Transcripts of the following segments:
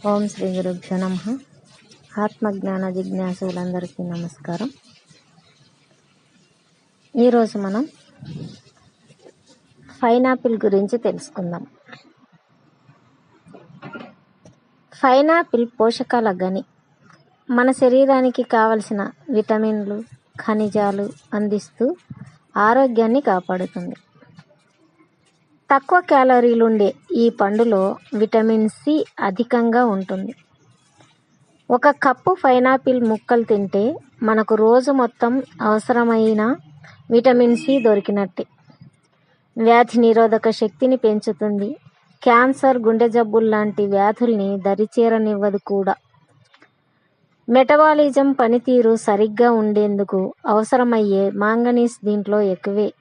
ఓం శ్రీ గురుభ్యో నమః. ఆత్మజ్ఞాన జిజ్ఞాసులందరికీ నమస్కారం. ఈరోజు మనం పైనాపిల్ గురించి తెలుసుకుందాం. పైనాపిల్ పోషకాల గని. మన శరీరానికి కావలసిన విటమిన్లు, ఖనిజాలు అందిస్తూ ఆరోగ్యాన్ని కాపాడుతుంది. తక్కువ క్యాలరీలుండే ఈ పండులో విటమిన్ సి అధికంగా ఉంటుంది. ఒక కప్పు పైనాపిల్ ముక్కలు తింటే మనకు రోజు మొత్తం అవసరమైన విటమిన్ సి దొరికినట్టే. వ్యాధి నిరోధక శక్తిని పెంచుతుంది. క్యాన్సర్, గుండె జబ్బులు లాంటి వ్యాధుల్ని దరిచేరనివ్వదు కూడా. మెటబాలిజం పనితీరు సరిగ్గా ఉండేందుకు అవసరమయ్యే మాంగనీస్ దీంట్లో ఎక్కువే.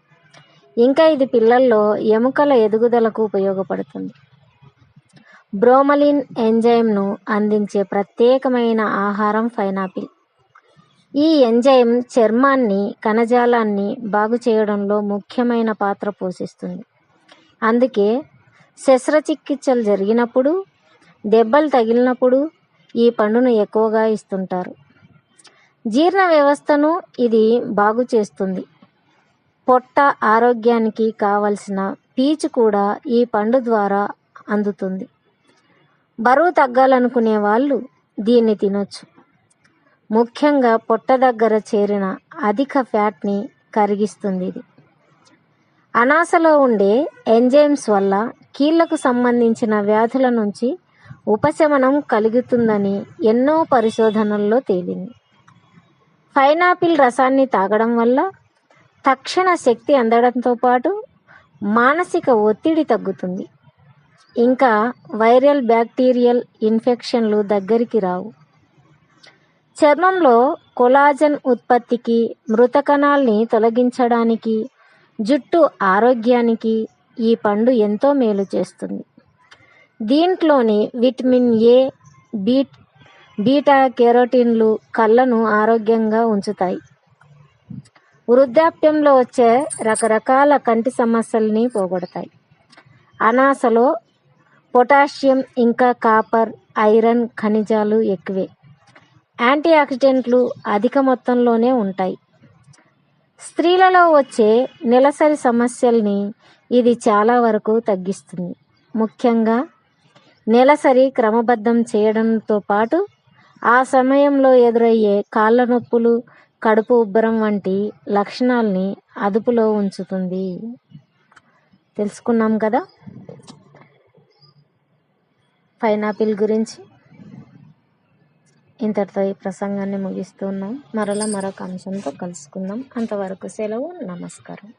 ఇంకా ఇది పిల్లల్లో ఎముకల ఎదుగుదలకు ఉపయోగపడుతుంది. బ్రోమలిన్ ఎంజైమ్ను అందించే ప్రత్యేకమైన ఆహారం పైనాపిల్. ఈ ఎంజైమ్ చర్మాన్ని, కణజాలాన్ని బాగు చేయడంలో ముఖ్యమైన పాత్ర పోషిస్తుంది. అందుకే శస్త్రచికిత్సలు జరిగినప్పుడు, దెబ్బలు తగిలినప్పుడు ఈ పండును ఎక్కువగా ఇస్తుంటారు. జీర్ణ వ్యవస్థను ఇది బాగు చేస్తుంది. పొట్ట ఆరోగ్యానికి కావలసిన పీచు కూడా ఈ పండు ద్వారా అందుతుంది. బరువు తగ్గాలనుకునే వాళ్ళు దీన్ని తినొచ్చు. ముఖ్యంగా పొట్ట దగ్గర చేరిన అధిక ఫ్యాట్ని కరిగిస్తుంది ఇది. అనాసలో ఉండే ఎంజైమ్స్ వల్ల కీళ్లకు సంబంధించిన వ్యాధుల నుంచి ఉపశమనం కలుగుతుందని ఎన్నో పరిశోధనల్లో తేలింది. పైనాపిల్ రసాన్ని తాగడం వల్ల తక్షణ శక్తి అందడంతో పాటు మానసిక ఒత్తిడి తగ్గుతుంది. ఇంకా వైరల్, బ్యాక్టీరియల్ ఇన్ఫెక్షన్లు దగ్గరికి రావు. చర్మంలో కొలాజన్ ఉత్పత్తికి, మృత కణాల్ని తొలగించడానికి, జుట్టు ఆరోగ్యానికి ఈ పండు ఎంతో మేలు చేస్తుంది. దీంట్లోని విటమిన్ ఏ, బీటా కెరోటిన్లు కళ్ళను ఆరోగ్యంగా ఉంచుతాయి. వృద్ధాప్యంలో వచ్చే రకరకాల కంటి సమస్యల్ని పోగొడతాయి. అనాసలో పొటాషియం, ఇంకా కాపర్, ఐరన్ ఖనిజాలు ఎక్కువే. యాంటీ ఆక్సిడెంట్లు అధిక మొత్తంలోనే ఉంటాయి. స్త్రీలలో వచ్చే నెలసరి సమస్యల్ని ఇది చాలా వరకు తగ్గిస్తుంది. ముఖ్యంగా నెలసరి క్రమబద్ధం చేయడంతో పాటు ఆ సమయంలో ఎదురయ్యే కాళ్ళ నొప్పులు, కడుపు ఉబ్బరం వంటి లక్షణాల్ని అదుపులో ఉంచుతుంది. తెలుసుకున్నాం కదా పైనాపిల్ గురించి. ఇంతటితో ఈ ప్రసంగాన్ని ముగిస్తున్నాం. మరొక అంశంతో కలుసుకుందాం. అంతవరకు సెలవు. నమస్కారం.